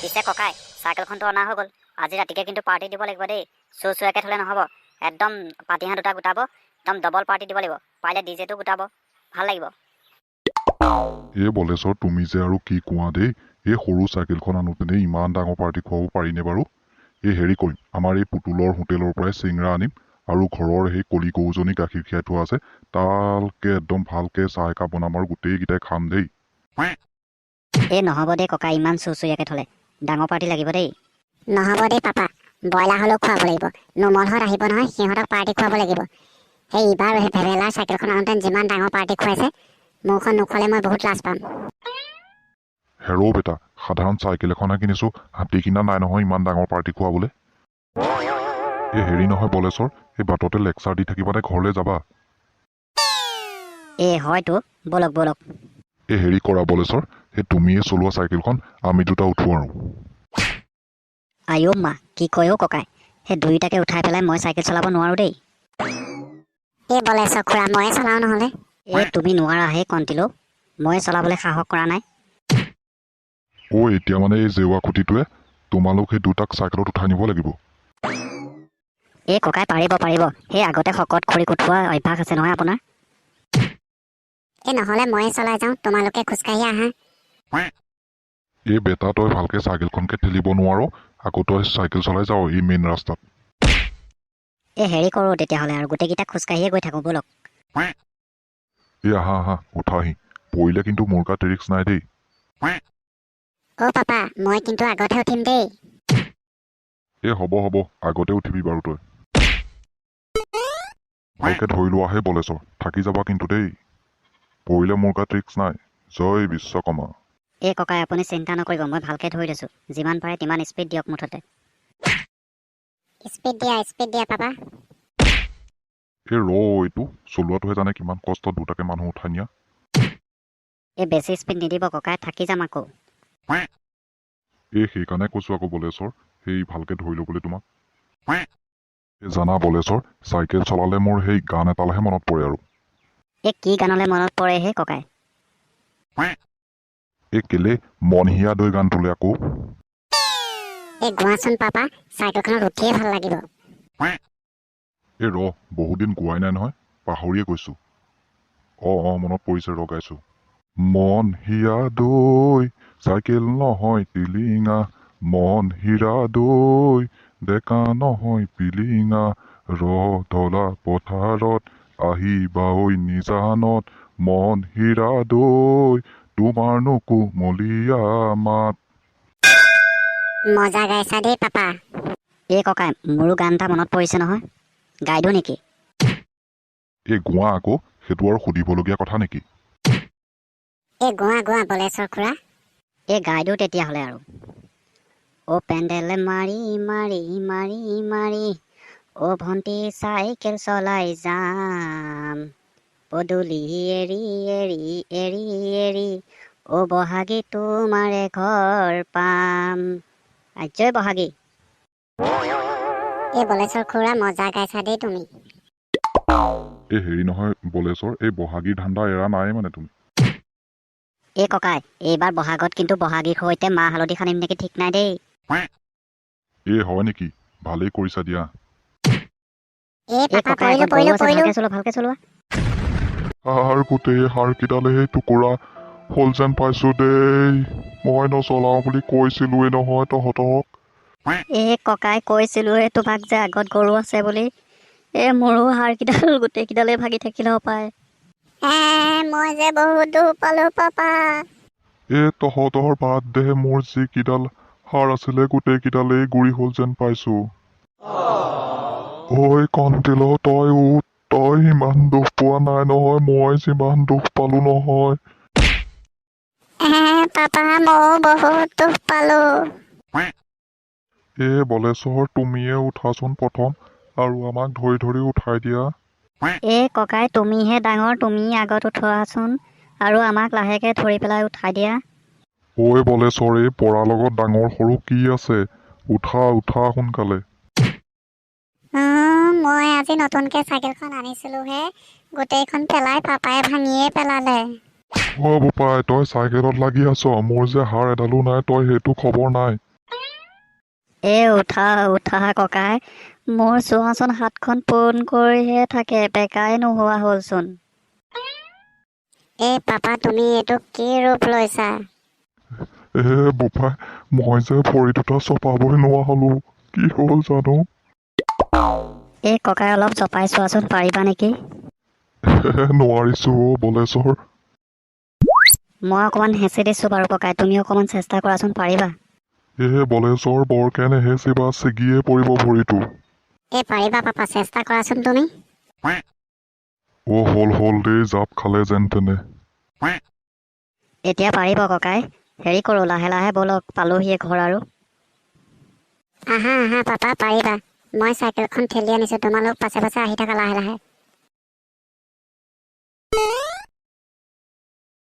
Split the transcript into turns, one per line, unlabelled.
পিছে ককাই চাইকেলখনটো অনা হৈ গ'ল। আজি ৰাতিকে কিন্তু পাৰ্টি দিব লাগিব দেই। চুচুয়াকে থ'লে নহ'ব। একদম পাতিহাঁহ দুটা গোটাব, একদম ডবল পাৰ্টি দিব লাগিব। পাৰিলে ডিজেটো গোটাব, ভাল লাগিব।
বলেশ্বৰ তুমি যে আৰু কি কোৱা দেই। এই সৰু চাইকেলখন আনোতেনে ইমান ডাঙৰ পাৰ্টি খুৱাব পাৰিনে বাৰু? হেৰি কৰিম, আমাৰ এই পুতুলৰ হোটেলৰ পৰাই চিংৰা আনিম আৰু ঘৰৰ সেই কলি গৰুজনী গাখীৰ খীৰাই থোৱা আছে, তালকে একদম ভালকে চাহ একাপ বনাম আৰু গোটেইকেইটাই খাম দেই।
নহ'ব দেই ককাই, ইমান চুচুয়াকে থ'লে। ডাঙৰ পাৰ্টি লাগিব দেই।
নহ'ব দেই পাপা, ব্ৰইলাৰ হ'লেও খুৱাব লাগিব। নোমলহঁত আহিব নহয়, সিহঁতক পাৰ্টি খুৱাব লাগিব। সেই ইবাৰ ভেবেলাৰ চাইকেলখন আনোতে যিমান ডাঙৰ পাৰ্টি খুৱাইছে, মোৰখন নোখোৱালে মই বহুত লাজ পাম।
হেৰৌ বেটা, সাধাৰণ চাইকেল এখনহে কিনিছো, হাতী কিনা নাই নহয় ইমান ডাঙৰ পাৰ্টি খুৱাবলৈ। হেৰি নহয় বলেশ্বৰ, এই বাটতে লেকচাৰ দি থাকিবানে ঘৰলৈ যাবা?
হয়তো, বলক বলক।
হেৰি কৰা বলেশ্বৰ, সেই তুমিয়ে চলোৱা চাইকেলখন, আমি দুটা উঠো আৰু।
আইঅ' মা, কি কয় অ' ককাই? সেই দুইটাকে উঠাই পেলাই মই চাইকেল চলাব নোৱাৰো দেই।
বলেশ্বৰ খুৰা, ময়ে চলাওঁ নহ'লে।
তুমি নোৱাৰা হে কণ্টিলো, মই চলাবলৈ সাহস কৰা নাই।
এতিয়া মানে এই জেওৱা খুটিটোৱে তোমালোক সেই দুটাক চাইকেলত উঠাই নিব লাগিব।
ককাই পাৰিব পাৰিব, সেই আগতে শকত খৰি উঠোৱা অভ্যাস আছে নহয় আপোনাৰ।
নহ'লে ময়ে চলাই যাওঁ, তোমালোকে খোজকাঢ়ি আহা।
বেটা, তই ভালকে চাইকেলখনকে ঠেলিব নোৱাৰ, আকৌ তই চাইকেল চলাই যাওঁ এই মেইন ৰাস্তাত।
হেৰি কৰোঁ তেতিয়াহ'লে, আৰু গোটেইকেইটা খোজকাঢ়িয়ে গৈ থাকোঁ, ব'লক।
আহা আহা, উঠাহি। পৰিলে কিন্তু মোৰ গাত ৰিক্স নাই দেই।
অ' পাপা, মই কিন্তু আগতহে উঠিম দেই।
হ'ব হ'ব, আগতে উঠিবি বাৰু তই। ভালকে ধৰি লোৱাহে বলেশ্বৰ, থাকি যাবা কিন্তু দেই। পৰিলে মোৰ গাত ৰিক্স নাই। জয় বিশ্বকৰ্মা।
ককাই আপুনি চিন্তা নকৰিব, মই ভালকে ধৰি লৈছোঁ। যিমান পাৰে তিমান স্পীড দিয়ক মুঠতে।
স্পীড দিয়া পাপা।
এইটো চলোৱাটোহে জানে কিমান কষ্ট দুটাকে মানুহ উঠাই নিয়া।
বেছি স্পীড নিদিব ককাই, থাকি যাম আকৌ।
সেইকাৰণে কৈছো আকৌ বলেশ্বৰ, সেই ভালকে ধৰি ল'বলৈ তোমাক। জানা বলেশ্বৰ, চাইকেল চলালে মোৰ সেই গান এটালেহে মনত পৰে আৰু।
কি গানলৈ মনত পৰে হে ককাই?
কেলে মন হিয়া দৈ গানটোলে আকৌ।
গোৱাচোন পাপা, চাইকেলখনত উঠিয়ে ভাল লাগিব।
বহুদিন গোৱাই নাই নহয়, পাহৰিয়ে গৈছো। মনত পৰিছে, গাইছো। মন হিয়া দৈ চাইকেল নহয় টিলিঙা, মন হীৰা দৈ ডেকা নহয় পিলিঙা, ধলা পথাৰত আহিবা ঐ নিজানত, মন হীৰা দৈ তোমাৰ নুকুমলীয়া মাত।
মজা গাইছা দেই পাপা।
ককাই, মোৰো গান এটা মনত পৰিছে নহয়, গাই দিওঁ নেকি?
গোৱা আকৌ, সেইটো আৰু সুধিবলগীয়া কথা নেকি?
গোৱা বলেশ্বৰ খুৰা।
গাই দিওঁ তেতিয়াহ'লে আৰু। পেণ্ডেল মাৰি মাৰি মাৰি মাৰি, ভণ্টি চাইকেল চলাই যাম, পদূলি এৰি এৰি এৰি এৰি, বহাগী তোমাৰে ঘৰ পাম। আজয় বহাগী।
বলেশ্বৰ খুৰা, মজা গাইছা দেই তুমি।
হেৰি নহয় বলেশ্বৰ, এই বহাগীৰ ধান্দা এৰা নাই মানে তুমি?
ককাই, এইবাৰ বহাগত কিন্তু বহাগীৰ সৈতে মাহ হালধি সানিম নেকি ঠিক নাই দেই।
হয় নেকি? ভালেই কৰিছা দিয়া।
ককাই, আগত গৰু আছে, ভালকে চলোৱা।
গোটেই হাড়কেইডালেহে টুকুৰা হ'ল যেন পাইছো দেই। মই নচলাও বুলি কৈছিলোৱে নহয় তহঁতক।
ককাই, কৈছিলোৱে তোমাক যে আগত গৰু আছে বুলি। মোৰো হাড়কেইডাল গোটেইকেইডালে ভাগি থাকিলে পায়।
মই যে বহুত দুখ পালো পাপা।
তহঁতৰ বাদ দে, মোৰ যিকেইডাল হাড় আছিলে গোটেইকেইডালেই গুৰি হ'ল যেন পাইছো। কণ্টিল, তই উঠ, তই ইমান দুখ পোৱা নাই নহয়, মই যিমান দুখ পালো নহয়।
পাপা, ময়ো বহুত দুখ পালো।
বলেশ্বৰ, তুমিয়ে উঠাচোন প্ৰথম, আৰু আমাক ধৰি ধৰি উঠাই দিয়া।
ককাই, তুমিহে ডাঙৰ, তুমি আগত উঠোৱাচোন, আৰু আমাক লাহেকে ধৰি পেলাই উঠাই দিয়া।
বলেশ্বৰ, এই পৰাৰ লগত ডাঙৰ সৰু কি আছে? উঠা সোনকালে।
মই আজি নতুনকে চাইকেলখন আনিছিলোহে, গোটেইখন পেলাই পাপাই ভাঙিয়ে পেলালে।
বোপাই, তই চাইকেলত লাগি আছ, মোৰ যে হাড় এডালো নাই, তই সেইটো খবৰ নাই।
উঠা উঠা ককাই, মোৰ চোৱাচোন হাতখন পোন কৰিহে থাকে, বেকাই নোহোৱা হ'লচোন।
পাপা তুমি এইটো কি ৰূপ লৈছা?
বোপাই, মই যে ভৰি দুটা চপাবই নোৱাৰা হলো, কি হ'ল জানো?
ককাই অলপ জপাই চোৱাচোন, পাৰিবা নেকি?
নোৱাৰিছো বলেশ্বৰ।
মই অকণমান হেঁচি দিছোঁ বাৰু ককাই, তুমি অকণমান চেষ্টা কৰাচোন, পাৰিবা?
বলেশ্বৰ বৰকে নেহেচিবা, ছিগিয়ে পৰিব ভৰিটো।
পাৰিবা পাপা, চেষ্টা কৰাচোন তুমি।
হ'ল দেই, জাপ খালে যেন তেনে।
এতিয়া পাৰিব ককাই? হেৰি কৰোঁ, লাহে লাহে ব'লক, পালোহিয়ে ঘৰ আৰু।
আহা পাপা, পাৰিবা। মই চাইকেলখন ঠেলি আনিছো, তোমালোক পাছে পাছে আহি থাকা লাহে লাহে।